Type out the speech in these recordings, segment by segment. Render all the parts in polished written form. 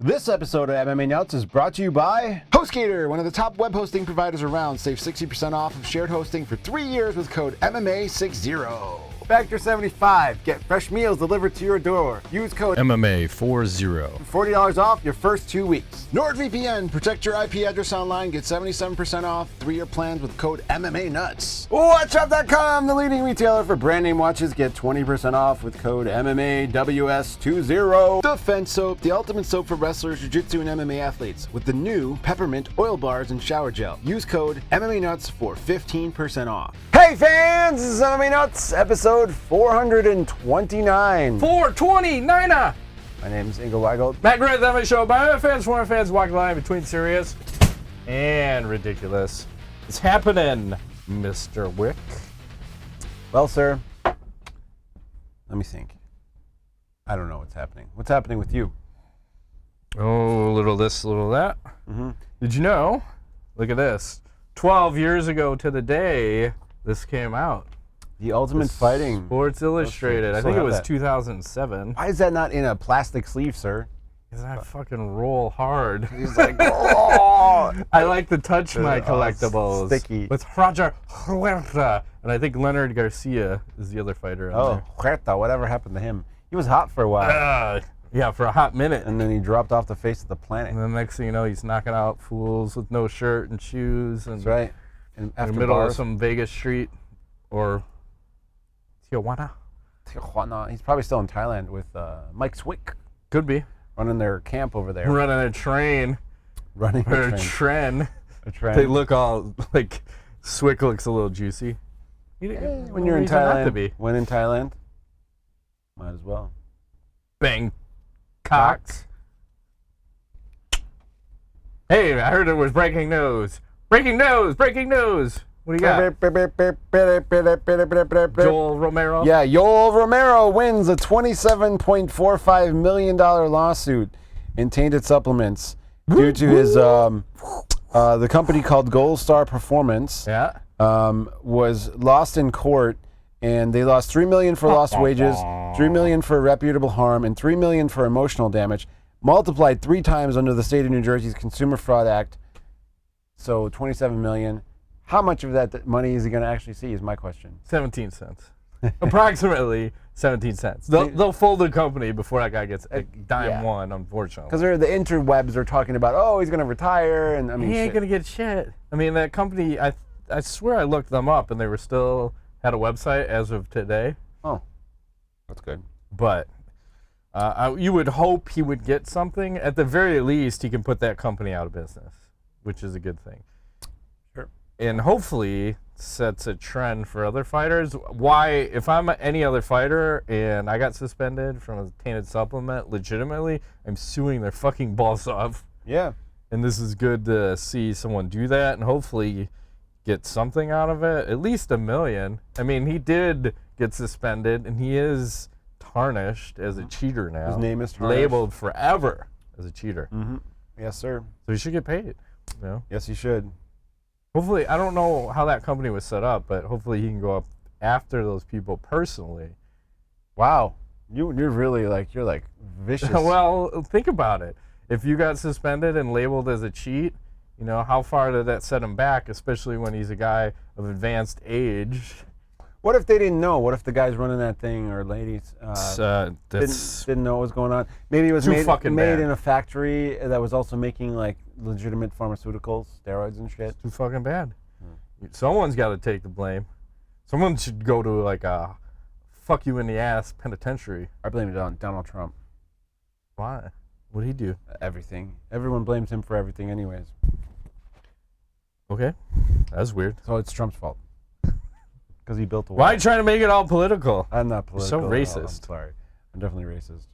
This episode of MMA Nuts is brought to you by HostGator, one of the top web hosting providers around. Save 60% off of shared hosting for 3 years with code MMA60. Factor 75. Get fresh meals delivered to your door. Use code MMA40 for $40 off your first 2 weeks. NordVPN. Protect your IP address online. Get 77% off 3-year plans with code MMANUTS. Watchup.com, the leading retailer for brand name watches. Get 20% off with code MMAWS20. Defense Soap, the ultimate soap for wrestlers, jiu-jitsu, and MMA athletes with the new peppermint oil bars and shower gel. Use code MMANUTS for 15% off. Hey fans, this is MMA Nuts, episode 429. 429. My name is Ingo Weigel. McGregor, the MMA show by MMA fans, former fans, walking the line between serious and ridiculous. It's happening, Mr. Wick. Well, sir, let me think. I don't know what's happening. What's happening with you? Oh, a little this, a little that. Mm-hmm. Did you know? Look at this. 12 years ago to the day, this came out. The Ultimate Fighting. Sports Illustrated. I think it was 2007. Why is that not in a plastic sleeve, sir? Because I fucking roll hard. He's like, oh! I like to touch my collectibles. Sticky. With Roger Huerta. And I think Leonard Garcia is the other fighter. Oh, Huerta, whatever happened to him? He was hot for a while. Yeah, for a hot minute. And then he dropped off the face of the planet. And then next thing you know, he's knocking out fools with no shirt and shoes. And that's right. In the middle of some Vegas street or Tijuana. He's probably still in Thailand with Mike Swick. Could be. Running their camp over there. Running a train. Running a train. A train. They look all like Swick looks a little juicy. When you're in Thailand, when in Thailand, might as well. Bang. Cocks. Hey, I heard it was breaking news. Breaking news! Breaking news! What do you got? Yoel Romero? Yeah, Yoel Romero wins a $27.45 million lawsuit in tainted supplements due to his, the company called Gold Star Performance was lost in court, and they lost $3 million for lost wages, $3 million for irreputable harm, and $3 million for emotional damage, multiplied 3 times under the state of New Jersey's Consumer Fraud Act. So $27 million. How much of that money is he going to actually see is my question. 17 cents. Approximately 17 cents. They'll fold the company before that guy gets a dime one, unfortunately. Because the interwebs are talking about, oh, he's going to retire. And I mean, he ain't going to get shit. I mean, that company, I swear I looked them up and they were still had a website as of today. Oh, that's good. But you would hope he would get something. At the very least, he can put that company out of business, which is a good thing. Sure. And hopefully sets a trend for other fighters. Why, if I'm any other fighter and I got suspended from a tainted supplement, legitimately, I'm suing their fucking balls off. Yeah. And this is good to see someone do that and hopefully get something out of it, at least $1 million. I mean, he did get suspended and he is tarnished as a cheater now. His name is tarnished. Labeled forever as a cheater. Mm-hmm. Yes, sir. So he should get paid. You know? Yes, he should. Hopefully, I don't know how that company was set up, but hopefully he can go up after those people personally. Wow. You're really you're like vicious. Well, think about it. If you got suspended and labeled as a cheat, you know, how far did that set him back, especially when he's a guy of advanced age? What if they didn't know? What if the guys running that thing or ladies didn't know what was going on? Maybe it was made in a factory that was also making like legitimate pharmaceuticals, steroids and shit. It's too fucking bad. Someone's got to take the blame. Someone should go to like a fuck you in the ass penitentiary. I blame it on Donald Trump. Why? What'd he do? Everything. Everyone blames him for everything anyways. Okay. That's weird. So it's Trump's fault. Because he built the wall. Why are you trying to make it all political? I'm not political. You're so racist. I'm sorry. I'm definitely racist.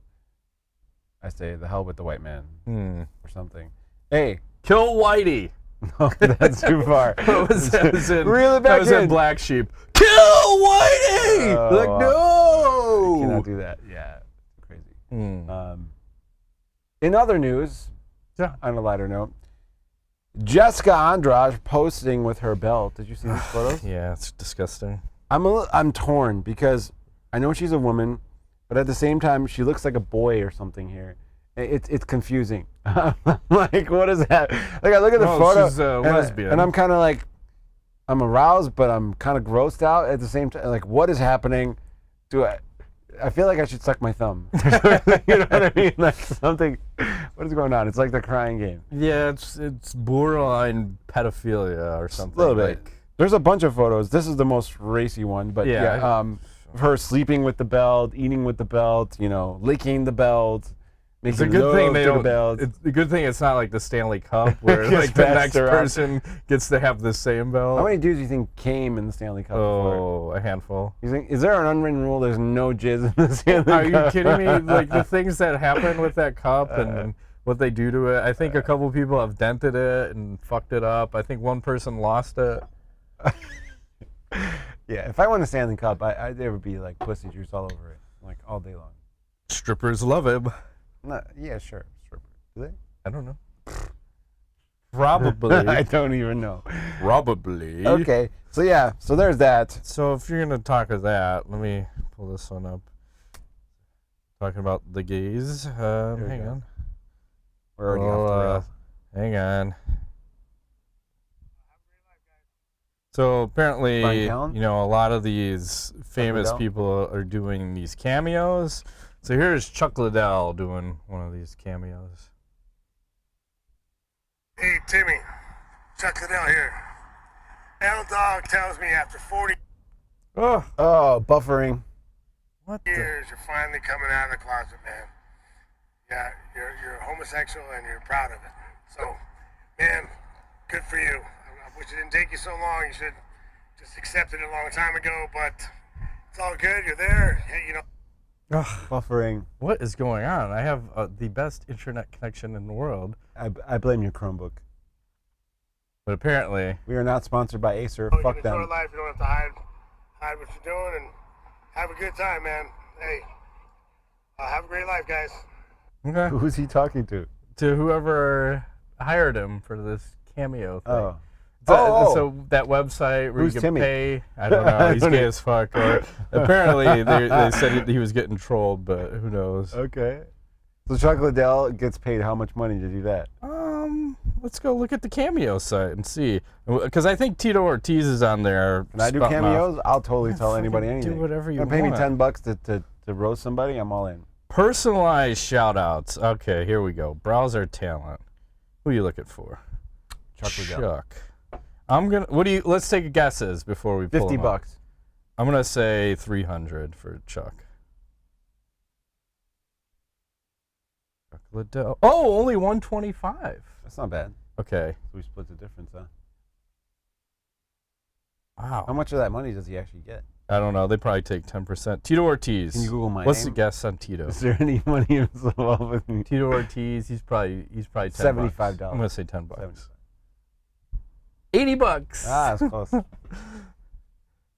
I say the hell with the white man. Or something. Hey. Kill Whitey. No, that's too far. That was in, really back that was in Black Sheep. Kill Whitey! Like, no! You cannot do that. Yeah. Crazy. In other news, on a lighter note, Jessica Andrade posting with her belt. Did you see these photos? Yeah, it's disgusting. I'm torn because I know she's a woman, but at the same time, she looks like a boy or something here. It's confusing. Like, what is that? Like, I look at the photo, she's a lesbian. and I'm kind of like, I'm aroused, but I'm kind of grossed out at the same time. Like, what is happening? I feel like I should suck my thumb. You know what I mean? Like something. What is going on? It's like the crying game. Yeah, it's borderline pedophilia or something. A little bit. Like, there's a bunch of photos. This is the most racy one, but Yeah. her sleeping with the belt, eating with the belt, licking the belt. it's a good thing they don't. Belt. It's a good thing it's not like the Stanley Cup where Gets like the passed next around. person gets to have the same belt. How many dudes do you think came in the Stanley Cup before? Oh, a handful. You think, is there an unwritten rule? There's no jizz in the Stanley Cup? Are you kidding me? Like the things that happen with that cup and what they do to it. I think a couple people have dented it and fucked it up. I think one person lost it. Yeah, if I won the Stanley Cup, there would be like pussy juice all over it, like all day long. Strippers love him. Yeah, sure. Stripper. Do they? I don't know. Probably. I don't even know. Probably. Okay, so there's that. So if you're gonna talk of that, let me pull this one up. Talking about the gays. Hang on. We're already off the rails. Hang on. So apparently, Brian Callen? a lot of these famous Liddell? people are doing these cameos. So here's Chuck Liddell doing one of these cameos. Hey, Timmy. Chuck Liddell here. L Dog tells me after 40 Oh, buffering. What years, you're finally coming out of the closet, man. Yeah, you're homosexual and you're proud of it. So, man, good for you. I wish it didn't take you so long. You should just accepted it a long time ago, but it's all good. You're there. Hey, Buffering. What is going on? I have the best internet connection in the world, I blame your Chromebook. but apparently, We are not sponsored by Acer. you Fuck can enjoy them. life. You don't have to hide what you're doing, and have a good time, man. Hey, have a great life, guys. okay, Who's he talking to? to whoever hired him for this cameo thing. Oh. So that website where Who's you can Timmy? pay, I don't know, he's gay as fuck. Or apparently they said he was getting trolled, but who knows? Okay. So Chuck Liddell gets paid how much money to do that? Let's go look at the cameo site and see, because I think Tito Ortiz is on there. Can I do spouting off. cameos? I'll totally tell anybody do anything. whatever you Pay me want. $10 to roast somebody. I'm all in. Personalized shout outs. Okay, here we go. Browse our talent. Who are you looking for? Chuck Liddell. Chuck. Let's take guesses before we pull $50. him up. I'm gonna say 300 for Chuck. Chuck Liddell. Oh, only 125. That's not bad. Okay. So we split the difference, huh? Wow. How much of that money does he actually get? I don't know. They probably take 10%. Tito Ortiz. Can you Google my What's name? the guess on Tito? Is there any money involved with me? Tito Ortiz. He's probably 10 $75. bucks. I'm gonna say 10 bucks. 75. 80 bucks. Ah, that's close.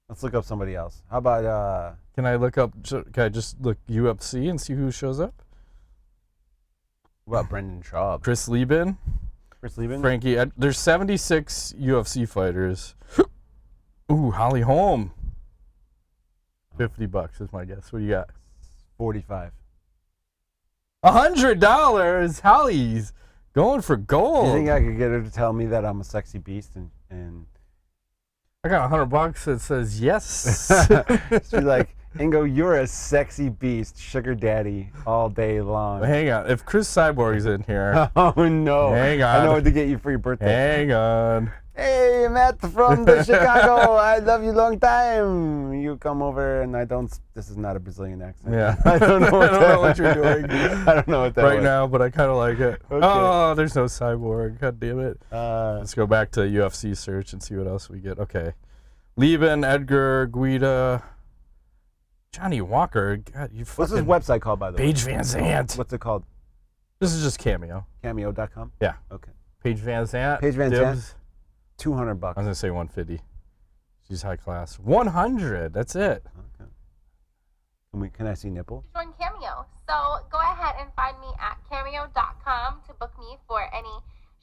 Let's look up somebody else. How about Can I look up? Can I just look UFC and see who shows up? what about Brendan Schaub? Chris Lieben, Chris Lieben? Frankie. There's 76 UFC fighters. Ooh, Holly Holm. $50 is my guess. What do you got? 45. $100. Holly's going for Do gold. you think I could get her to tell me that I'm a sexy beast and I got $100 that says yes. she's like, Ingo, you're a sexy beast, sugar daddy, all day long. Hang on. If Chris Cyborg's in here, Oh no! Hang I know on. what to get you for your birthday. hang on. Hey, Matt from the Chicago. I love you long time. You come over and I don't. This is not a Brazilian accent. Yeah. I don't know what, I don't know what you're doing I don't know what that right was. now, but I kind of like it. Okay. Oh, there's no Cyborg. God damn it. Uh, Let's go back to UFC search and see what else we get. Okay. Lieben, Edgar, Guida, Johnny Walker. God, you what's his fucking... website called, by the way? Paige Van Zandt. What's it called? This is just Cameo. Cameo.com? Yeah. Okay. Paige Van Zandt. Paige Van Dibs. Zandt. $200. I was going to say 150. She's high class. 100. That's it. Okay. Can I see nipple? Join Cameo. So go ahead and find me at cameo.com to book me for any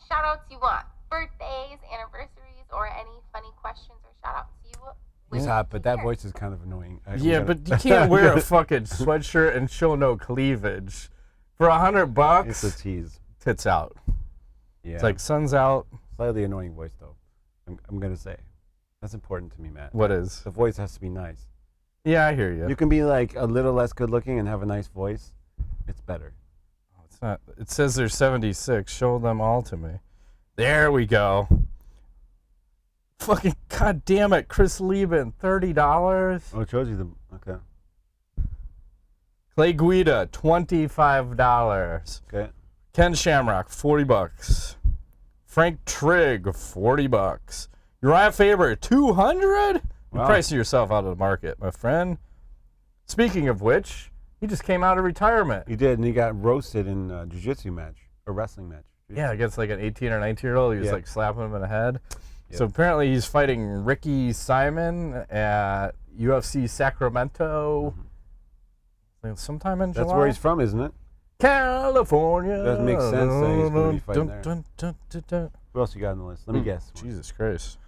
shout outs you want. Birthdays, anniversaries, or any funny questions or shout outs you He's wish hot, to but that hear. voice is kind of annoying. Yeah, but you can't wear a fucking sweatshirt and show no cleavage. For $100? It's a tease. tits out. Yeah. It's like sun's out. Slightly annoying voice, though. I'm going to say. That's important to me, Matt. What is? The voice has to be nice. Yeah, I hear you. You can be like a little less good looking and have a nice voice. It's better. It's not. It says there's 76. Show them all to me. There we go. Fucking goddamn it, Chris Lieben, $30. Oh, it shows you the. Okay. Clay Guida, $25. Okay. Ken Shamrock, $40. Frank Trigg, $40. Uriah Faber, $200. You're Wow. pricing yourself out of the market, my friend. Speaking of which, he just came out of retirement. He did, and he got roasted in a jiu-jitsu match, a wrestling match. Yeah, against like an 18 or 19-year-old. He was Yeah. like slapping him in the head. Yeah. So apparently he's fighting Ricky Simon at UFC Sacramento like sometime in July. That's where he's from, isn't it? California. Doesn't make sense that he's gonna be fighting there. there. What else you got on the list? Let me guess. Jesus Christ.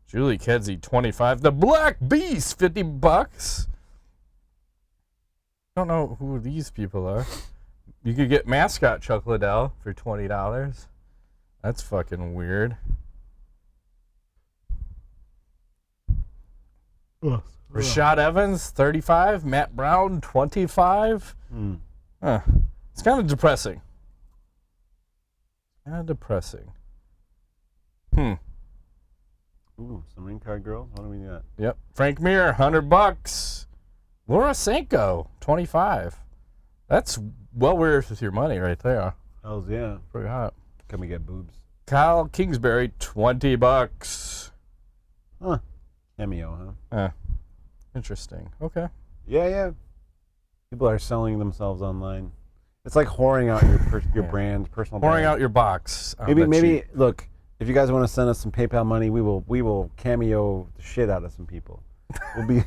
Julie Kedzie, 25. The Black Beast, $50. Don't know who these people are. You could get mascot Chuck Liddell for $20. That's fucking weird. Rashad Evans, 35. Matt Brown, 25. Huh. It's kind of depressing. Ooh, some ring card girls. What do we got? Yep. Frank Mir, $100. Laura Sanko, 25. That's well worth your money right there. Hells yeah. Pretty hot. Can we get boobs? Kyle Kingsbury, $20. Huh. Cameo, huh? Interesting. Okay. Yeah. People are selling themselves online. It's like whoring out your brand, personal brand. Pouring out your box. Maybe look, if you guys want to send us some PayPal money, we will cameo the shit out of some people. We'll be.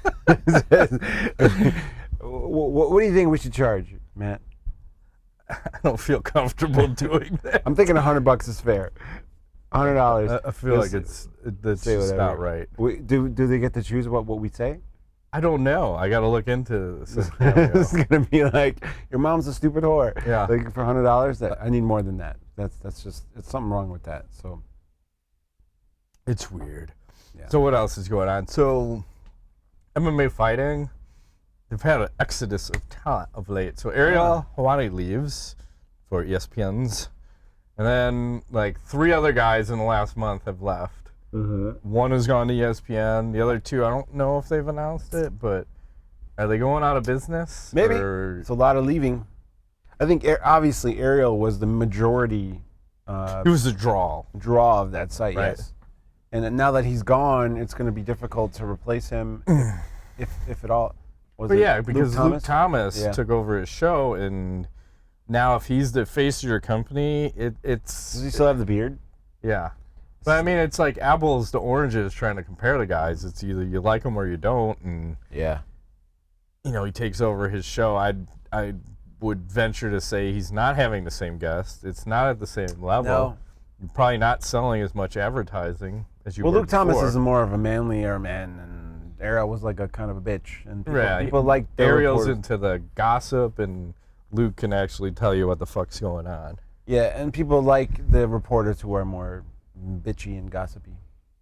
What do you think we should charge, Matt? I don't feel comfortable doing that. I'm thinking $100 is fair. $100. I feel like that's just not right. Do they get to choose what we say? I don't know. I got to look into this. It's gonna be like your mom's a stupid whore. Yeah. Like for $100, I need more than that. That's just it's something wrong with that. So It's weird. Yeah. So what else is going on? So MMA fighting, they've had an exodus of talent of late. So Ariel Helwani leaves for ESPN's, and then like 3 other guys in the last month have left. One has gone to ESPN. The other 2, I don't know if they've announced it, but are they going out of business? Maybe. Or? It's a lot of leaving. I think obviously Ariel was the majority He was the draw. draw of that site, Right. yes. And then now that he's gone, it's going to be difficult to replace him, if at all. Was But it yeah, because Luke Thomas? Thomas Yeah. took over his show, and now if he's the face of your company, it's Does he still have the beard? yeah. But I mean, it's like apples to oranges trying to compare the guys. It's either you like him or you don't, and Yeah. you know he takes over his show. I would venture to say he's not having the same guests. It's not at the same level. No. You're probably not selling as much advertising as you Well, were Luke Thomas before. is more of a manlier man, and Ariel was like a kind of a bitch, and Yeah, people like the Ariel's reporters. into the gossip, and Luke can actually tell you what the fuck's going on. Yeah, and people like the reporters who are more bitchy and gossipy.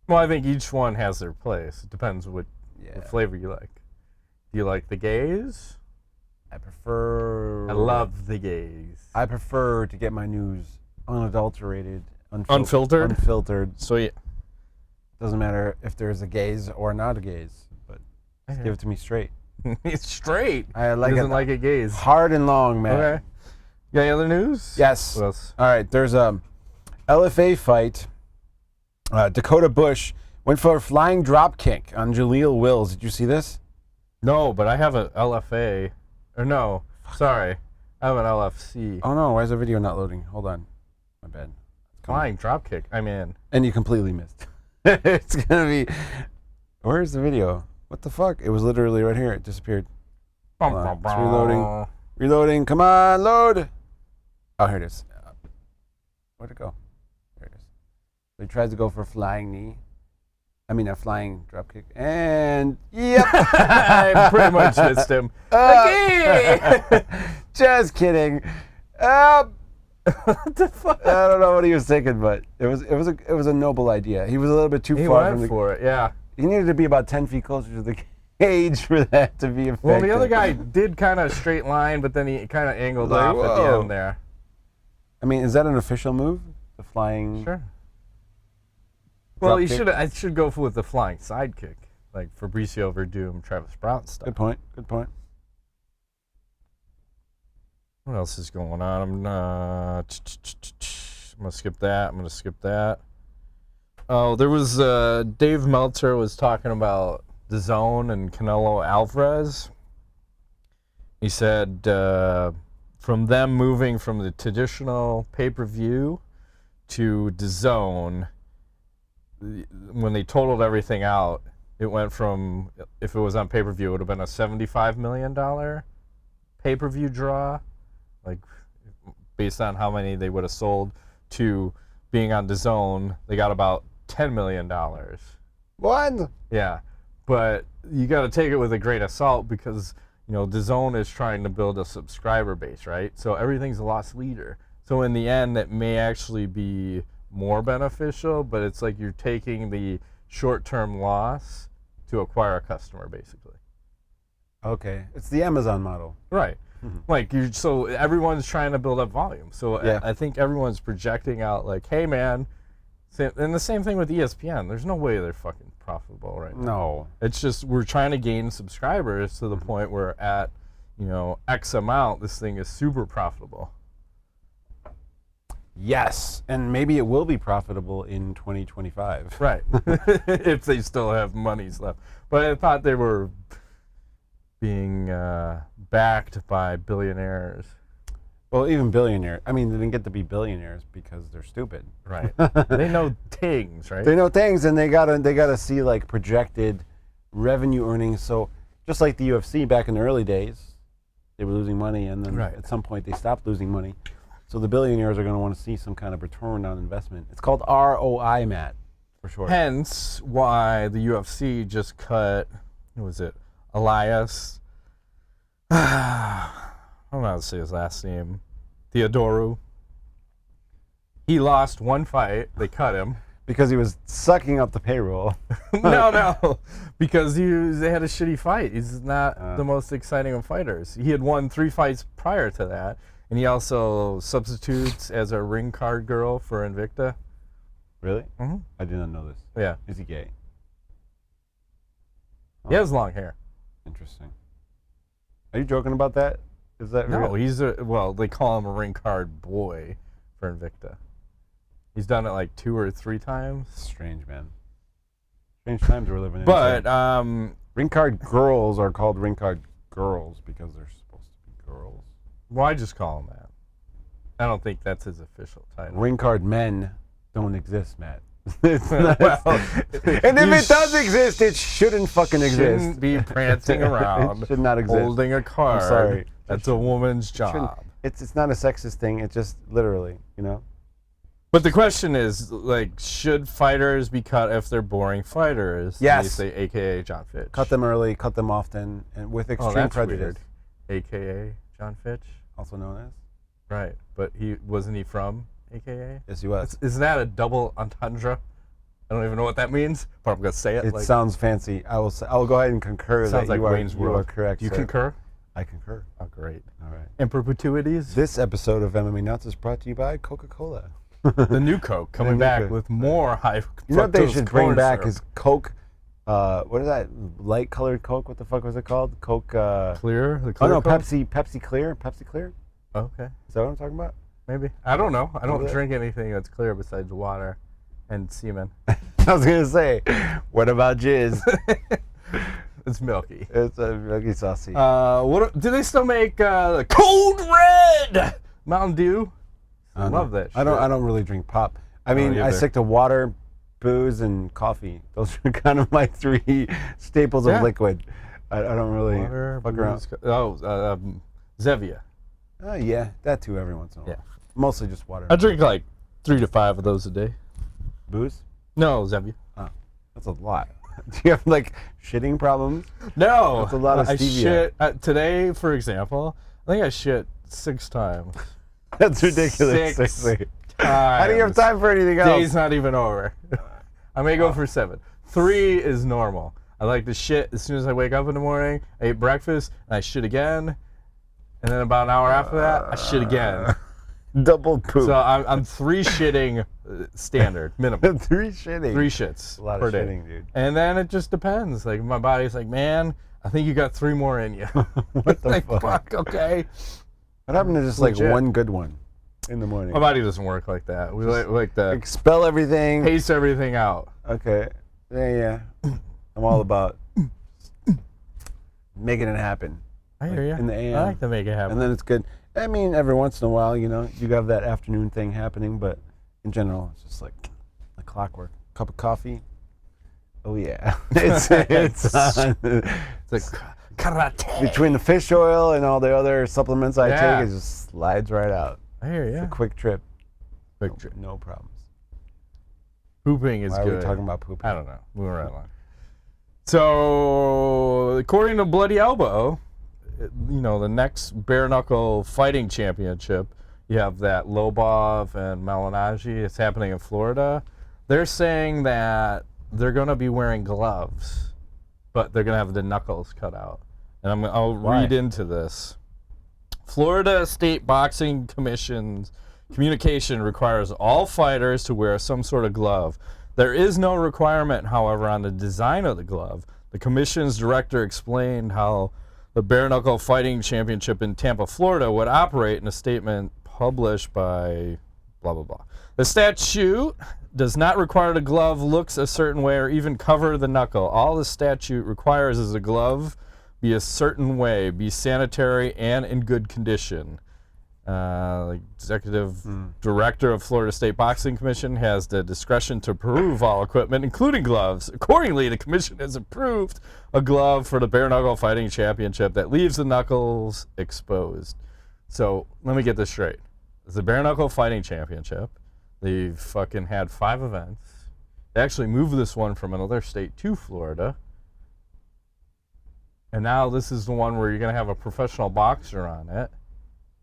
Well, I think each one has their place. It depends what Yeah. flavor you like. Do you like the gays? I prefer. I love the gays. I prefer to get my news unadulterated, Unfiltered? Unfiltered. So yeah, Doesn't matter if there's a gays or not a gays, but just give it to me straight. it's straight. I like Doesn't it like it gays. hard and long, man. Okay. You got any other news? Yes. What else? All right. There's a LFA fight. Dakota Bush went for a flying drop kick on Jaleel Wills. Did you see this? No, but I have an LFA. Or no, sorry. I have an LFC. Oh no! Why is the video not loading? Hold on. My bad. Flying dropkick. I'm in. And you completely missed. It's gonna be. Where's the video? What the fuck? It was literally right here. It disappeared. Hold on. It's reloading. Reloading. Come on, load. Oh, here it is. Where'd it go? There it is. So he tries to go for a flying knee. I mean, a flying drop kick. And yep. I pretty much missed him. Again! Just kidding. What the fuck? I don't know what he was thinking, but it was a noble idea. He was a little bit too He far went from the. for it, yeah. He needed to be about 10 feet closer to the cage for that to be effective. Well, the other guy did kind of straight line, but then he kind of angled Like, off at the whoa. end there. I mean, is that an official move? The flying. Sure. Well, Drop kick? I should go with the flying sidekick, like Fabricio Verdum, Travis Brown stuff. Good point. Good point. What else is going on? I'm gonna skip that. I'm gonna skip that. Oh, there was Dave Meltzer was talking about the Zone and Canelo Alvarez. He said from them moving from the traditional pay-per-view to the Zone, when they totaled everything out, it went from, if it was on pay-per-view, it would have been a $75 million pay-per-view draw, like based on how many they would have sold, to being on the Zone, they got about $10 million. What? Yeah, but you got to take it with a grain of salt because, you know, the Zone is trying to build a subscriber base, right? So everything's a lot sweeter. So in the end, it may actually be more beneficial, but it's like you're taking the short-term loss to acquire a customer, basically. Okay, it's the Amazon model. Right. Like so everyone's trying to build up volume. So Yeah. I think everyone's projecting out like, hey man, and the same thing with ESPN. There's no way they're fucking profitable right now. No. It's just we're trying to gain subscribers to the point where at, you know, X amount, this thing is super profitable. Yes, and maybe it will be profitable in 2025. Right. If they still have monies left. But I thought they were being backed by billionaires. Well, even billionaires. I mean, they didn't get to be billionaires because they're stupid. Right. They know things, right? They know things, and they gotta see like projected revenue earnings. So just like the UFC back in the early days, they were losing money, and then Right. at some point they stopped losing money. So the billionaires are going to want to see some kind of return on investment. It's called ROI, Matt, for short. Hence why the UFC just cut, who was it? Elias. I don't know how to say his last name. Theodoru. He lost one fight. They cut him. Because he was sucking up the payroll. No, because they had a shitty fight. He's not the most exciting of fighters. He had won 3 fights prior to that, and he also substitutes as a ring card girl for Invicta. Really? Mm-hmm. I did not know this. Yeah, Is he gay? he has long hair. Interesting. Are you joking about that? Is that No, real? he's they call him a ring card boy for Invicta. He's done it like 2 or 3 times. Strange, man. Strange times we're living in. But ring card girls are called ring card girls because they're supposed to be girls. why just call him that? I don't think that's his official title. Ring card men don't exist, Matt. It's not- Well, and if you it does exist, it shouldn't fucking exist. Shouldn't be prancing around, It should not exist. holding a card. I'm sorry. That's a woman's Shouldn't- job. It's not a sexist thing. It's just literally, you know. But the question is, like, should fighters be cut if they're boring fighters? Yes. They say, AKA John Fitch. Cut them early, cut them often, and with Oh, extreme that's prejudice. weird. AKA John Fitch. Also known as. Right, but wasn't he from AKA? Yes, he was. Isn't that a double entendre? I don't even know what that means, but I'm gonna say it. It like, sounds fancy. I will go ahead and concur sounds that like you are, Wayne's you World. are correct. Do you sir. concur? I concur. Oh, great. All right. In perpetuities, This episode of MMA Nuts is brought to you by Coca-Cola. the new Coke coming new back Coke. with more high. You know what they fructose should bring corn back syrup. is Coke. What is that? Light colored Coke? What the fuck was it called? Coke. Clear. The Oh clear no, Coke? Pepsi Clear. Pepsi Clear. Okay, Is that what I'm talking about? maybe. I don't know. I don't Maybe. drink anything that's clear besides water and semen. I was gonna say, what about jizz? It's milky. It's a milky saucy. Do they still make the Cold Red Mountain Dew? I don't love know. that I don't shit. really drink pop. I don't mean, I either. stick to water, booze, and coffee. Those are kind of my 3 staples Yeah. of liquid. I don't really Water, fuck booze, around. Zevia. Yeah, that too every once in a while. Yeah. Mostly just water. I drink like 3 to 5 of those a day. Booze? No, Zevia. Oh, that's a lot. Do you have like shitting problems? No, That's a lot of I stevia. shit today, for example. I think I shit 6 times. That's ridiculous. 6 seriously. How do you have times. time for anything else? Day's not even over. I may go for 7. 3 is normal. I like to shit as soon as I wake up in the morning. I eat breakfast, and I shit again. And then about an hour after that, I shit again. Double poop. So I'm 3 shitting standard, minimum. 3 shitting. 3 shits A lot per of day. shitting, dude. And then it just depends. Like, my body's like, man, I think you got 3 more in you. What the like, fuck? okay. What happened to just Legit. like one good one in the morning? My body doesn't work like that. We like to Expel everything. pace everything out. Okay. Yeah. I'm all about making it happen. I hear you. In the AM. I like to make it happen. And then it's good. I mean, every once in a while, you know, you have that afternoon thing happening, but in general, it's just like clockwork. Cup of coffee. Oh yeah. it's on. It's like karate. Between the fish oil and all the other supplements I Yeah. take, it just slides right out. I hear It's you. a quick trip. Quick trip. No problems. Pooping is Why good. are we talking about pooping? I don't know. Moving right along. So, according to Bloody Elbow, you know, the next bare knuckle fighting championship, you have that Lobov and Malignaggi. It's happening in Florida. They're saying that they're going to be wearing gloves, but they're going to have the knuckles cut out. And I'll read into this. Florida State Boxing Commission's communication requires all fighters to wear some sort of glove. There is no requirement, however, on the design of the glove. The commission's director explained how the Bare Knuckle Fighting Championship in Tampa, Florida would operate in a statement published by blah, blah, blah. The statute does not require the glove looks a certain way or even cover the knuckle. All the statute requires is a glove be a certain way, be sanitary and in good condition. Executive Director of Florida State Boxing Commission has the discretion to approve all equipment, including gloves. Accordingly, the commission has approved a glove for the Bare Knuckle Fighting Championship that leaves the knuckles exposed. So let me get this straight. It's the Bare Knuckle Fighting Championship. They've fucking had 5 events. They actually moved this one from another state to Florida. And now this is the one where you're going to have a professional boxer on it.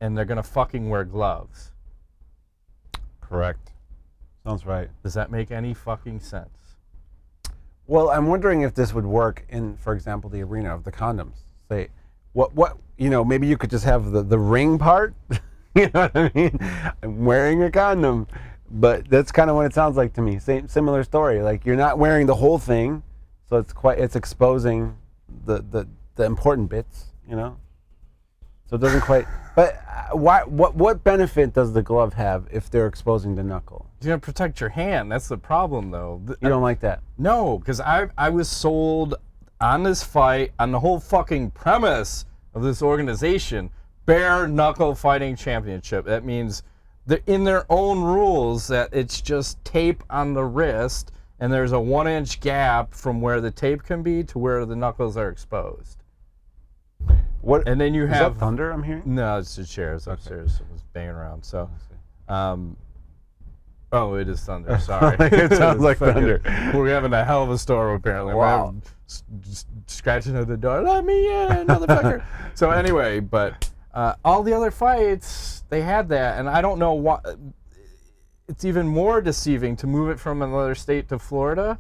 And they're going to fucking wear gloves. Correct. Sounds right. Does that make any fucking sense? Well, I'm wondering if this would work in, for example, the arena of the condoms. Say, what, you know, maybe you could just have the ring part. You know what I mean? I'm wearing a condom. But that's kind of what it sounds like to me. Similar story. Like, you're not wearing the whole thing, so it's exposing the important bits, you know? So it doesn't quite. But what benefit does the glove have if they're exposing the knuckle? You're going to protect your hand. That's the problem, though. You don't like that? No, because I was sold on this fight, on the whole fucking premise of this organization, Bare Knuckle Fighting Championship. That means they're in their own rules that it's just tape on the wrist, and there's a 1-inch gap from where the tape can be to where the knuckles are exposed. What? And then you Is have that thunder I'm hearing? No, it's the chairs upstairs. It was banging around. So, oh, it is thunder. Sorry. It sounds like Fucking- thunder. We're having a hell of a storm apparently. Wow. Just scratching at the door. Let me in, motherfucker. So anyway, but all the other fights they had that, and I don't know what. It's even more deceiving to move it from another state to Florida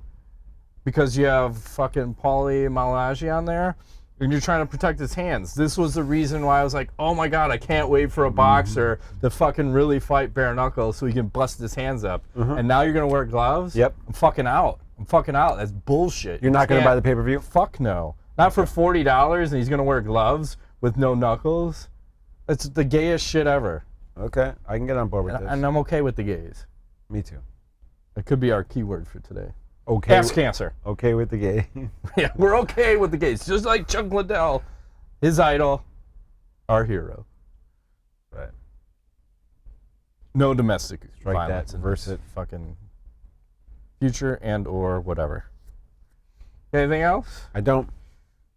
because you have fucking Paulie Malignaggi on there. And you're trying to protect his hands. This was the reason why I was like, oh my God, I can't wait for a boxer to fucking really fight bare knuckles so he can bust his hands up. And now you're going to wear gloves? Yep. I'm fucking out. That's bullshit. You're not going to buy the pay-per-view? Fuck no. Not for $40 and he's going to wear gloves with no knuckles. That's the gayest shit ever. Okay, I can get on board with this. And I'm okay with the gays. Me too. That could be our keyword for today. Okay. Ass cancer. Okay with the gay. Yeah, we're okay with the gays. Just like Chuck Liddell, his idol, our hero. Right. No domestic Strike violence that, in reverse his it. fucking future and or whatever. Anything else? I don't.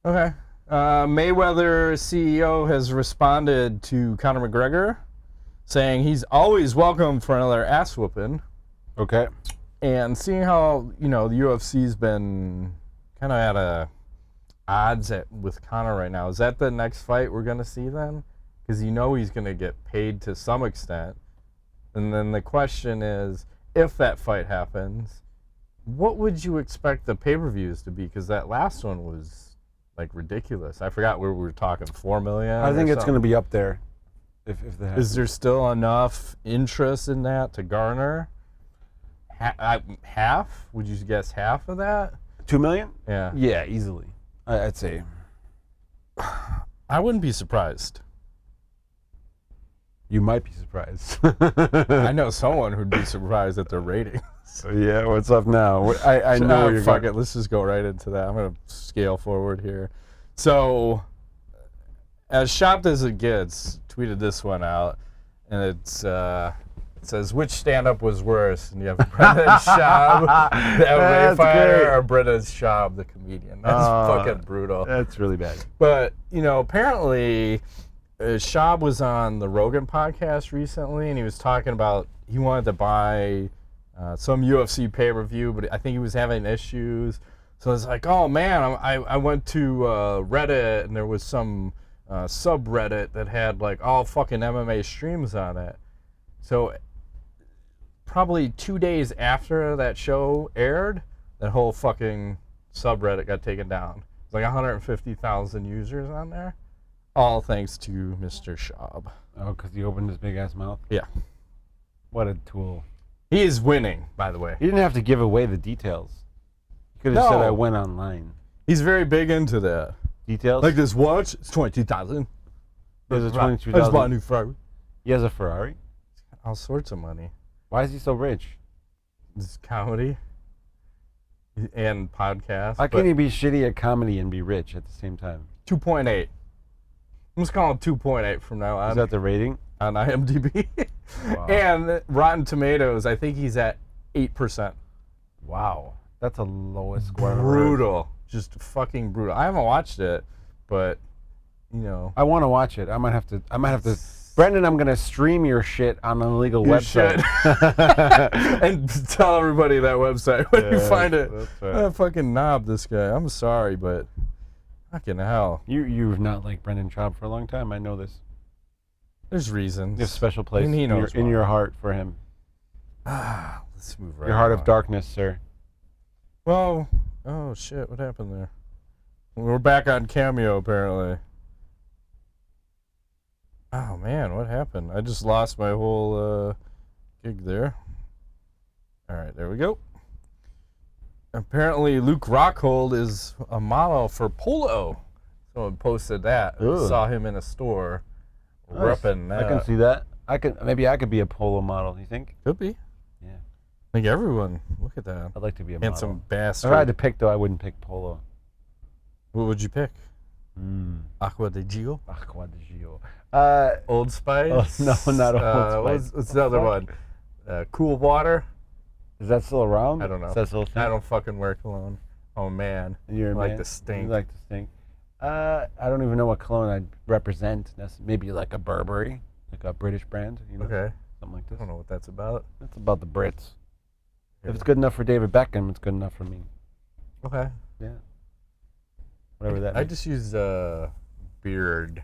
Okay. Mayweather CEO has responded to Conor McGregor, saying he's always welcome for another ass whooping. Okay. And seeing how, you know, the UFC's been kind of at odds with Conor right now, is that the next fight we're going to see then? because you know he's going to get paid to some extent. And then the question is, if that fight happens, what would you expect the pay-per-views to be? Because that last one was like ridiculous. I forgot where we were talking, 4 million. I think it's going to be up there. If that happens. Is there still enough interest in that to garner half? Would you guess half of that? 2 million? Yeah. Yeah, easily. I'd say. I wouldn't be surprised. You might be surprised. I know someone who'd be surprised at their ratings. So yeah, what's up now? I know where you're fuck going. it. Let's just go right into that. I'm going to scale forward here. So, as shopped as it gets, tweeted this one out, and it says, which stand-up was worse? And you have Brendan Schaub, the MMA fighter, great. or Brendan Schaub, the comedian. That's fucking brutal. That's really bad. But, apparently, Schaub was on the Rogan podcast recently, and he was talking about he wanted to buy some UFC pay-per-view, but I think he was having issues. So it's like, oh, man, I went to Reddit, and there was some subreddit that had, like, all fucking MMA streams on it. So probably 2 days after that show aired, that whole fucking subreddit got taken down. It's like 150,000 users on there. All thanks to Mr. Schaub. Oh, because he opened his big ass mouth? Yeah. What a tool. He is winning, by the way. He didn't have to give away the details. He could have said, No. I went online. He's very big into that. Details? Like this watch, it's 22,000. He has a I just bought a 22,000. new Ferrari. He has a Ferrari? All sorts of money. Why is he so rich? This comedy and podcast. How can he be shitty at comedy and be rich at the same time? 2.8. I'm just calling it 2.8 from now on. Is that the rating? On IMDb. Wow. And Rotten Tomatoes, I think he's at 8%. Wow. That's the lowest score. Brutal. Just fucking brutal. I haven't watched it, but, I want to watch it. I might have to. Brendan, I'm going to stream your shit on an illegal You website. should. And tell everybody that website when you Yeah, find it. that's right. What a fucking knob, this guy. I'm sorry, but fucking hell. You've not liked Brendan Schaub for a long time. I know this. There's reasons. You have a special place And he knows in why. your heart for him. Let's move right Your heart on. of darkness, sir. Well, oh shit, what happened there? We're back on Cameo, apparently. Oh man, what happened? I just lost my whole gig there. Alright, there we go. Apparently Luke Rockhold is a model for Polo. Someone posted that. I Ugh. saw him in a store Nice. repping that. I can see that. Maybe I could be a polo model. You think? Could be. Yeah. I think everyone. Look at that. I'd like to be a Handsome model. bastard. If I had to pick, though, I wouldn't pick polo. What would you pick? Mm. Aqua de Gio? Aqua di Gio. Old Spice? Oh, no, not Old Spice. What's the other one? Cool Water? Is that still around? I don't know. Is that still a thing? I don't fucking wear cologne. Oh, man. You're a I like man? the stink. You like the stink. I don't even know what cologne I'd represent. Maybe like a Burberry, like a British brand. Okay. Something like I this. don't know what that's about. That's about the Brits. Yeah. If it's good enough for David Beckham, it's good enough for me. Okay. Yeah. Whatever that I means. just use beard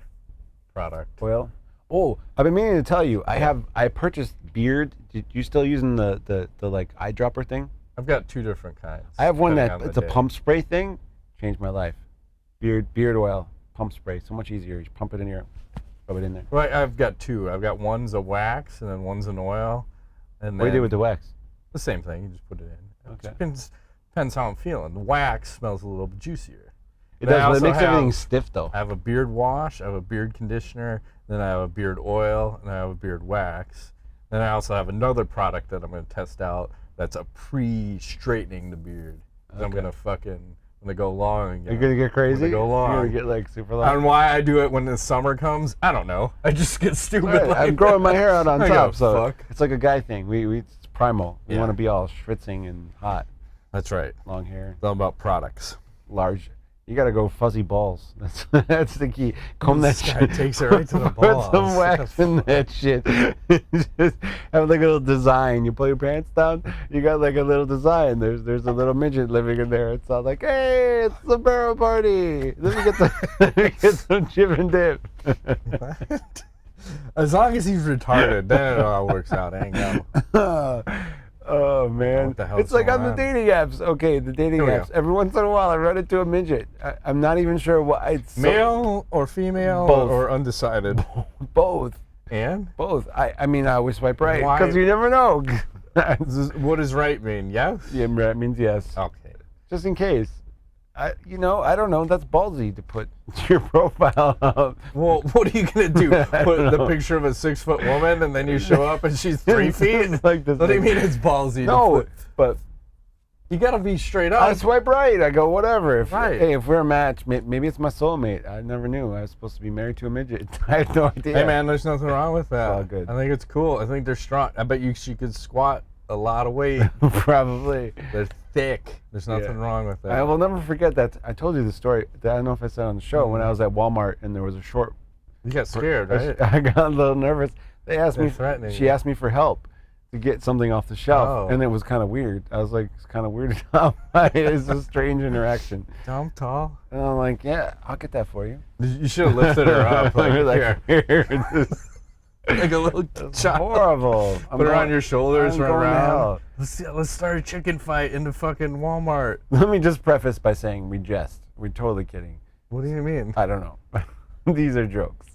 product. Oil. Oh, I've been meaning to tell you. I purchased beard. You still using the like eyedropper thing? I've got two different kinds. I have one depending that on it's a the day. pump spray thing. Changed my life. Beard oil, pump spray. So much easier. You just pump it in your, rub it in there. Right, I've got two. I've got one's a wax and then one's an oil. And What do you then do with the wax? the same thing. You just put it in. Okay. It depends how I'm feeling. The wax smells a little bit juicier. It Then I does, but it also makes everything have- stiff though. I have a beard wash, I have a beard conditioner, then I have a beard oil, and I have a beard wax. Then I also have another product that I'm going to test out that's a pre-straightening the beard. 'Cause I'm Okay. going to go long. You're gonna get crazy. go You're long. gonna get like super long. And why I do it when the summer comes, I don't know. I just get stupid. Right, like I'm growing my hair out on I go, top, so fuck. it's like a guy thing. It's primal. We Yeah. want to be all schwitzing and hot, That's right. long hair, It's all about products. large. You gotta go fuzzy balls. That's the key. Comb that This guy shit. takes it right to the Put some balls. wax in that shit. Just have like a little design. You pull your pants down. You got like a little design. There's a little midget living in there. It's all like, hey, it's the barrel party. Let me get some chip and dip. As long as he's retarded, then it all works out. Ain't no. Oh man, What the hell's it's like going on the on? dating apps. Okay, the dating Here we apps. go. Every once in a while, I run into a midget. I'm not even sure why. It's Male or female Both. or undecided? both. And? Both. I mean, I always swipe right Why- because you never know. What does right mean? Yes? Yeah, that means yes. Okay. Just in case. I don't know. That's ballsy to put your profile up. Well, what are you going to do? I Put don't the know. picture of a 6-foot woman and then you show up and she's 3 feet? It's like this. What do you mean it's ballsy? No, but You got to be straight I up. swipe right. I go, whatever. If, Right. Hey, if we're a match, maybe it's my soulmate. I never knew I was supposed to be married to a midget. I had no idea. Hey, man, there's nothing wrong with that. all good. I think it's cool. I think they're strong. I bet she could squat a lot of weight. Probably. They're thick. There's nothing wrong with that. I will never forget that. I told you the story. I don't know if I said it on the show. When I was at Walmart and there was a short. You got scared, right? I got a little nervous. They asked They're me. threatening She you. asked me for help to get something off the shelf, Oh. and it was kind of weird. I was like, it's kind of weirded out. It's a strange interaction. I'm tall. And I'm like, yeah, I'll get that for you. You should have lifted her up. Like, here. weird. Like a little It's child. horrible. I'm Put her going- on your shoulders, I'm run going to around. hell. Let's start a chicken fight in the fucking Walmart. Let me just preface by saying we jest. We're totally kidding. What do you mean? I don't know. These are jokes.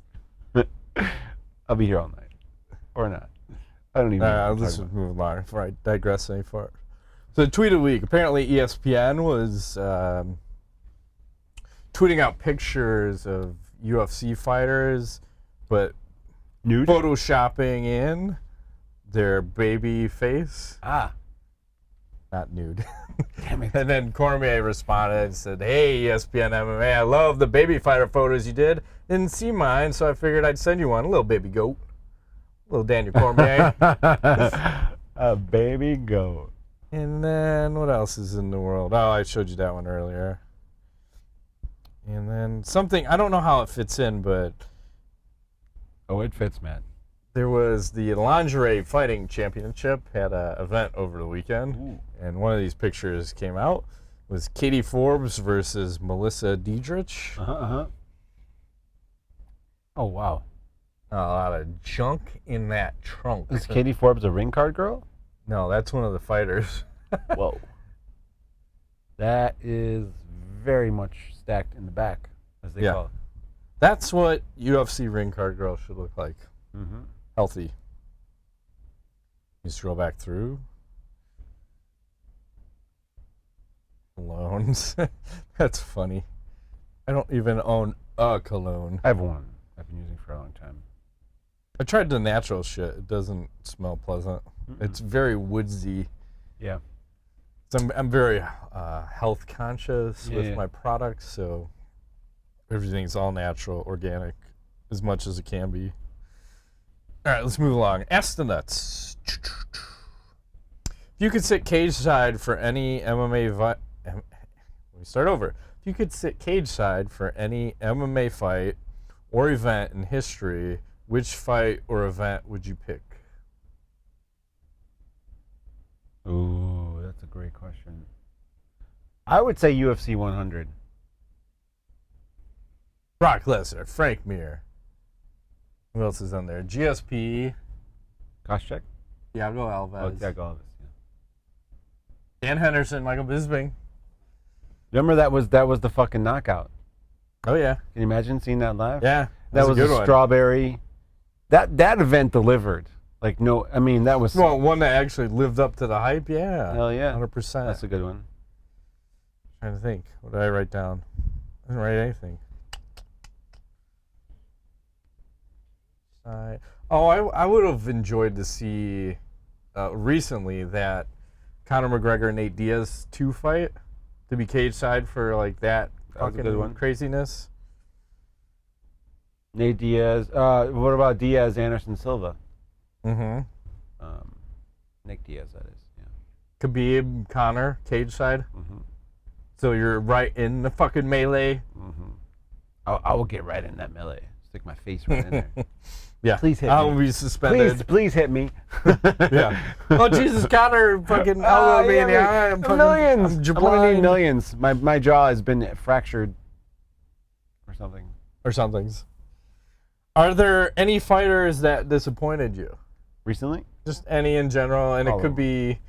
I'll be here all night. Or not. I don't even know. what Let's I'm just talking move along before I digress any further. So, tweet of the week. Apparently, ESPN was tweeting out pictures of UFC fighters, but Nude? photoshopping in their baby face. Ah. Not nude. Damn it. And then Cormier responded and said, "Hey, ESPN MMA, I love the baby fighter photos you did. Didn't see mine, so I figured I'd send you one. A little baby goat. Little Daniel Cormier." A baby goat. And then what else is in the world? Oh, I showed you that one earlier. And then something, I don't know how it fits in, but Oh, it fits, man. there was the lingerie fighting championship, had an event over the weekend. Ooh. And one of these pictures came out. It was Katie Forbes versus Melissa Diedrich. Oh, wow. A lot of junk in that trunk. Is Katie Forbes a ring card girl? No, that's one of the fighters. Whoa. That is very much stacked in the back, as they Yeah. call it. That's what UFC ring card girls should look like. Mm-hmm. Healthy. You scroll back through. Colognes. That's funny. I don't even own a cologne. I have one I've been using for a long time. I tried the natural shit. It doesn't smell pleasant. It's very woodsy. Yeah. So I'm very health conscious with Yeah. my products, so everything's all natural, organic, as much as it can be. All right, let's move along. Ask the Nuts. If you could sit cage side for any MMA let me start over. If you could sit cage side for any MMA fight or event in history, which fight or event would you pick? Ooh, that's a great question. I would say UFC 100. Brock Lesnar, Frank Mir. Who else is on there? GSP, Koscheck? Thiago Oh, Alves, Thiago Alves. Yeah. Dan Henderson, Michael Bisping. Remember that was the fucking knockout. Oh yeah, Can you imagine seeing that live? yeah. That was a good a one. strawberry. That event delivered. Like no, I mean that was Well, one that actually lived up to the hype. Yeah, hell yeah. 100%. That's a good one. Trying to think. What did I write down? I didn't write anything. I would have enjoyed to see recently that Conor McGregor Nate Diaz 2 fight to be cage side for like that That was a good fucking one. craziness. Nate Diaz. What about Diaz, Anderson Silva? Mm-hmm. Nick Diaz, that is. Yeah. Khabib, Conor, cage side. Mm-hmm. So you're right in the fucking melee. Mm-hmm. I will get right in that melee. Stick my face right in there. Yeah. Please hit I'll me. be suspended. Please hit me. Yeah. Oh Jesus, Conor fucking elbowed me in the eye. I'm fucking, millions. I'm I'm gonna blind. need millions. My jaw has been fractured or something. Or somethings. Are there any fighters that disappointed you? Recently? Just any in general, and it could be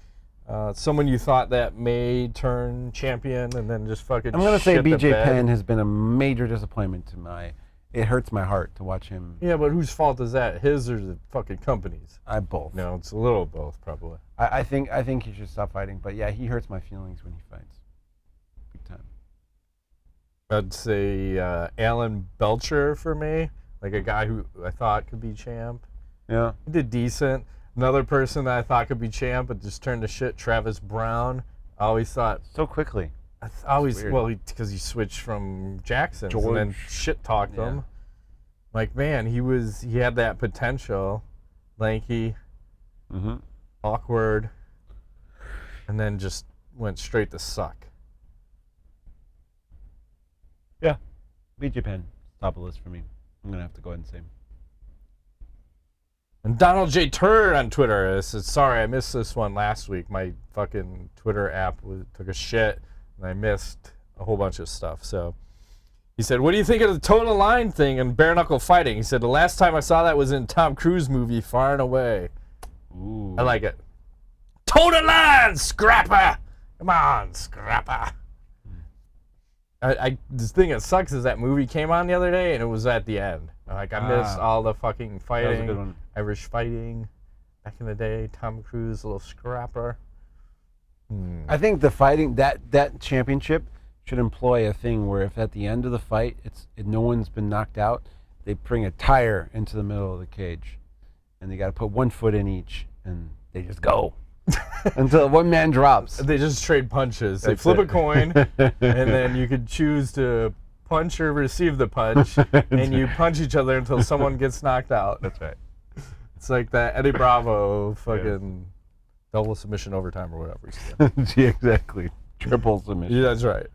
someone you thought that may turn champion and then just fucking. I'm gonna say shit the BJ bed. Penn has been a major disappointment to my. It hurts my heart to watch him. Yeah, but whose fault is that? His or the fucking company's? I both. No, it's a little of both, probably. I think he should stop fighting. But yeah, he hurts my feelings when he fights. Big time. I'd say Alan Belcher for me, like a guy who I thought could be champ. Yeah. He did decent. Another person that I thought could be champ, but just turned to shit. Travis Brown. I always thought. So quickly. Because he switched from Jackson's and then shit talked him. Like, man, he had that potential, lanky, awkward, and then just went straight to suck. Yeah. BJ Penn, top of the list for me. I'm gonna have to go ahead and say. And Donald J. Turd on Twitter says, sorry, I missed this one last week. My fucking Twitter app took a shit, and I missed a whole bunch of stuff. So he said, what do you think of the total line thing and bare knuckle fighting? He said, the last time I saw that was in Tom Cruise movie, Far and Away. Ooh. I like it. Total line, scrapper! Come on, scrapper. The thing that sucks is that movie came on the other day, and it was at the end. Like, I missed all the fucking fighting. That was a good one. Irish fighting back in the day. Tom Cruise, a little scrapper. I think the fighting that championship should employ a thing where if at the end of the fight no one's been knocked out, they bring a tire into the middle of the cage, and they got to put one foot in each, and they just go until one man drops. They just trade punches. They That's flip it. a coin, and then you could choose to punch or receive the punch, and you punch each other until someone gets knocked out. That's right. It's like that Eddie Bravo fucking double submission overtime or whatever. he said. Yeah, exactly. Triple submission. Yeah, that's right.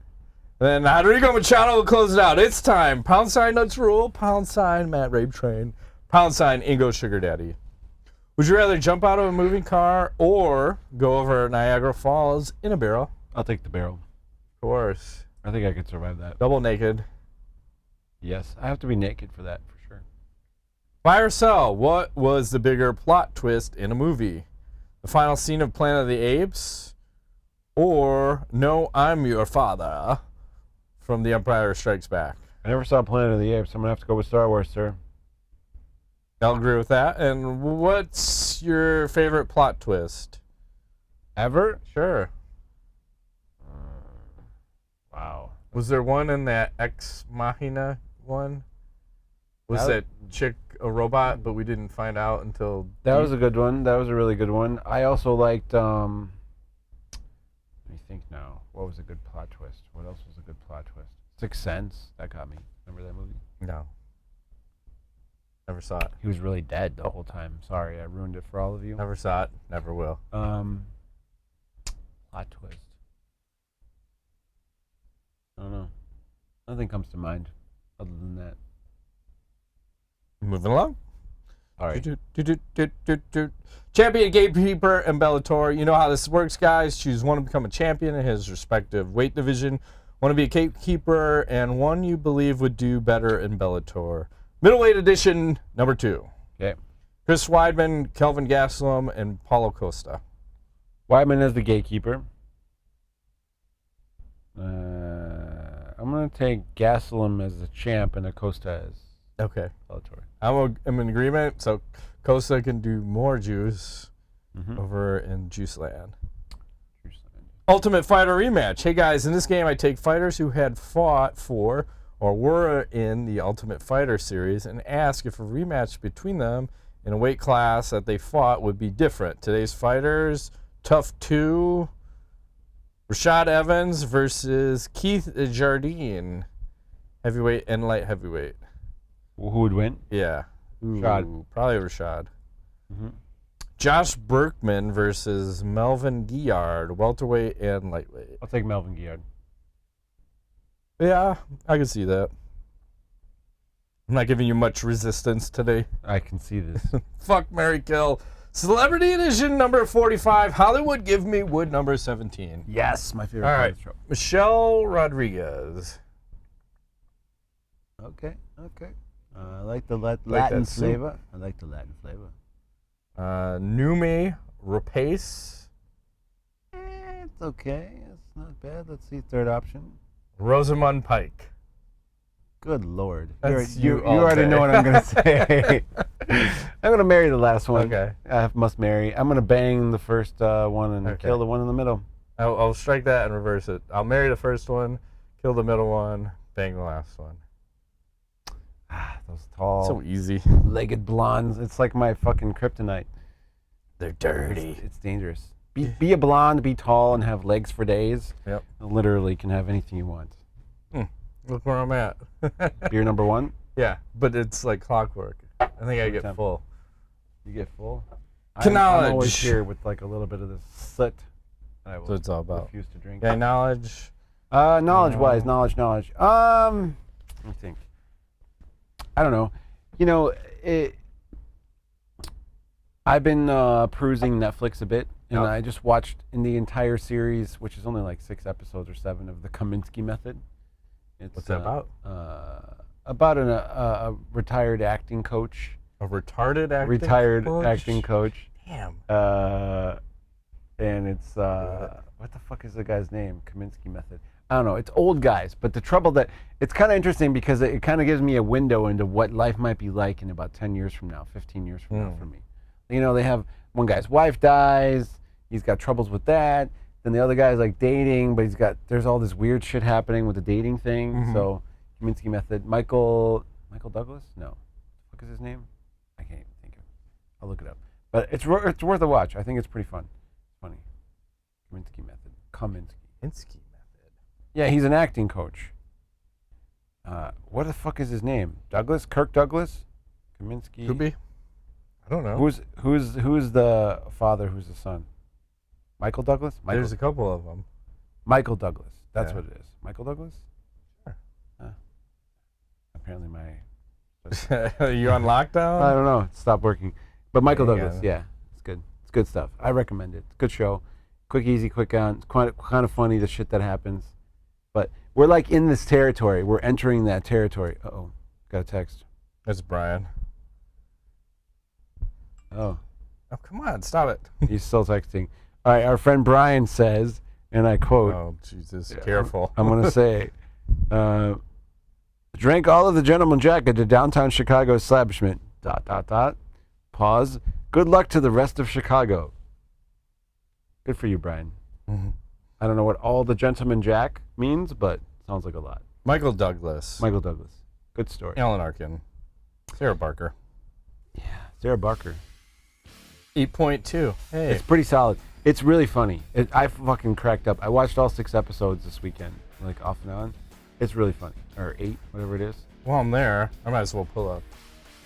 Then Rodrigo Machado will close it out. It's time. # Nuts Rule. # Matt Rape Train. # Ingo Sugar Daddy. Would you rather jump out of a moving car or go over Niagara Falls in a barrel? I'll take the barrel. Of course. I think I could survive that. Double naked. Yes, I have to be naked for that for sure. Buy or sell, what was the bigger plot twist in a movie? The final scene of Planet of the Apes or No, I'm Your Father from The Empire Strikes Back? I never saw Planet of the Apes. I'm going to have to go with Star Wars, sir. I'll agree with that. And what's your favorite plot twist? Ever? Sure. Wow. Was there one in that Ex Machina one? Was that chick a robot, but we didn't find out until... That was a good one. That was a really good one. I also liked, let me think now. What was a good plot twist? What else was a good plot twist? Sixth Sense. That got me. Remember that movie? No. Never saw it. He was really dead the whole time. Sorry, I ruined it for all of you. Never saw it. Never will. Plot twist. I don't know. Nothing comes to mind other than that. Moving along. All right. Champion, gatekeeper, and Bellator. You know how this works, guys. Choose one to become a champion in his respective weight division, one to be a gatekeeper, and one you believe would do better in Bellator. Middleweight edition, number 2. Okay. Chris Weidman, Kelvin Gastelum, and Paulo Costa. Weidman as the gatekeeper. I'm going to take Gastelum as the champ and Acosta as Okay. Bellator. I'm in agreement. So Costa can do more juice over in Juice Land. Ultimate Fighter rematch. Hey guys, in this game I take fighters who had fought for or were in the Ultimate Fighter series and ask if a rematch between them in a weight class that they fought would be different. Today's fighters, Tough 2, Rashad Evans versus Keith Jardine, heavyweight and light heavyweight. Who would win? Yeah. Rashad. Probably Rashad. Josh Berkman versus Melvin Guillard, welterweight and lightweight. I'll take Melvin Guillard. Yeah, I can see that. I'm not giving you much resistance today. I can see this. Fuck, marry, kill. Celebrity edition number 45. Hollywood, give me wood number 17. Yes, my favorite. All part right, of the show. Michelle Rodriguez. Okay. I like the Latin that soup. flavor. I like the Latin flavor. Numi Rapace. It's okay. It's not bad. Let's see third option. Rosamund Pike. Good Lord. That's You you all already day. know what I'm going to say. I'm going to marry the last one. Okay. I must marry. I'm going to bang the first one and kill the one in the middle. I'll strike that and reverse it. I'll marry the first one, kill the middle one, bang the last one. Those tall, So easy. legged blondes. It's like my fucking kryptonite. They're dirty. It's dangerous. Be a blonde, be tall, and have legs for days. Yep. Literally can have anything you want. Look where I'm at. Beer number one. Yeah, but it's like clockwork. I think I get full. You get full. Knowledge. I'm always here with like a little bit of this soot. I will That's what it's all about. refuse to drink. Yeah, knowledge. Knowledge-wise, knowledge. Let me think. I don't know. You know, I've been perusing Netflix a bit, and I just watched in the entire series, which is only like 6 episodes or 7 of the Kaminsky Method. It's, What's that about? About a retired acting coach. A retarded acting Retired coach? acting coach. Damn. And it's what the fuck is the guy's name? Kaminsky Method. I don't know. It's old guys, but the trouble that it's kind of interesting because it kind of gives me a window into what life might be like in about 10 years from now, 15 years from now for me. You know, they have one guy's wife dies. He's got troubles with that. Then the other guy's like dating, but there's all this weird shit happening with the dating thing. So Kaminsky Method. Michael Douglas? No. What is his name? I can't even think of it. I'll look it up. But it's worth a watch. I think it's pretty fun. It's funny. Kaminsky Method. Kaminsky Method. Yeah, he's an acting coach. What the fuck is his name? Douglas? Kirk Douglas? Kaminsky? Could be. I don't know. Who's the father? Who's the son? Michael Douglas? There's a couple of them. Michael Douglas. That's Yeah. what it is. Michael Douglas? Sure. Apparently my... You on lockdown? I don't know. It stopped working. But Michael Yeah, Douglas, yeah. yeah. It's good. It's good stuff. I recommend it. It's a good show. Quick, easy, quick on. It's kind of funny, the shit that happens. But we're like in this territory. We're entering that territory. Uh-oh. Got a text. That's Brian. Oh. Oh, come on. Stop it. He's still texting. All right, our friend Brian says, and I quote, Oh, Jesus. Careful. I'm going to say, drank all of the Gentleman Jack at the downtown Chicago establishment. ... Pause. Good luck to the rest of Chicago. Good for you, Brian. I don't know what all the Gentleman Jack means, but sounds like a lot. Michael Douglas. Michael Douglas. Good story. Alan Arkin. Sarah Barker. Yeah. Sarah Barker. 8.2. Hey. It's pretty solid. It's really funny. I fucking cracked up. I watched all 6 episodes this weekend, like off and on. It's really funny. Or 8, whatever it is. While I'm there, I might as well pull up.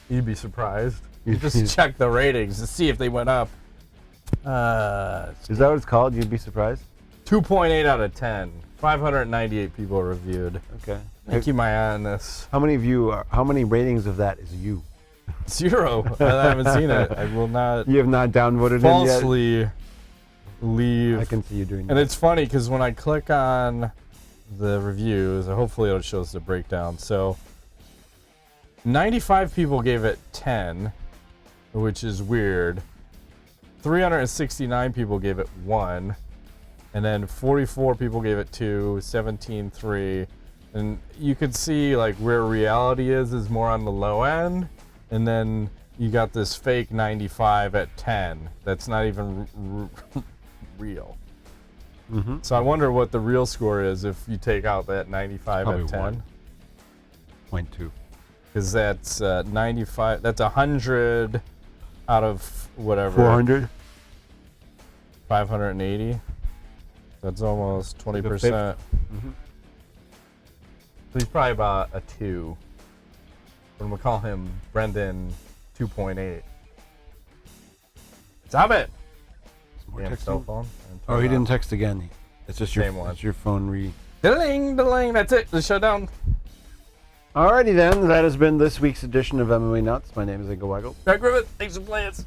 You'd be surprised. You just check the ratings to see if they went up. Is that what it's called? You'd be surprised? 2.8 out of 10. 598 people reviewed. Okay. I keep my eye on this. How many ratings of that is you? 0. I haven't seen it. I will not You have not downvoted it yet? falsely leave. I can see you doing And that. it's funny because when I click on the reviews, hopefully it'll show us the breakdown. So 95 people gave it 10, which is weird. 369 people gave it 1. And then 44 people gave it 2, 17, 3. And you could see like where reality is more on the low end. And then you got this fake 95 at 10. That's not even real. So I wonder what the real score is if you take out that 95 Probably at 10. 1.2. Because that's 95. That's 100 out of whatever. 400? 580. That's almost 20%. So he's probably about a 2. I'm going to call him Brendan 2.8. Stop it! More Damn texting? cell phone. Oh, he didn't text again. It's just Same one. It's your phone Diddling, diddling. That's it. The shutdown. Alrighty then. That has been this week's edition of MMA Nuts. My name is Ingo Weigel. Greg Rivet. Thanks for playing us.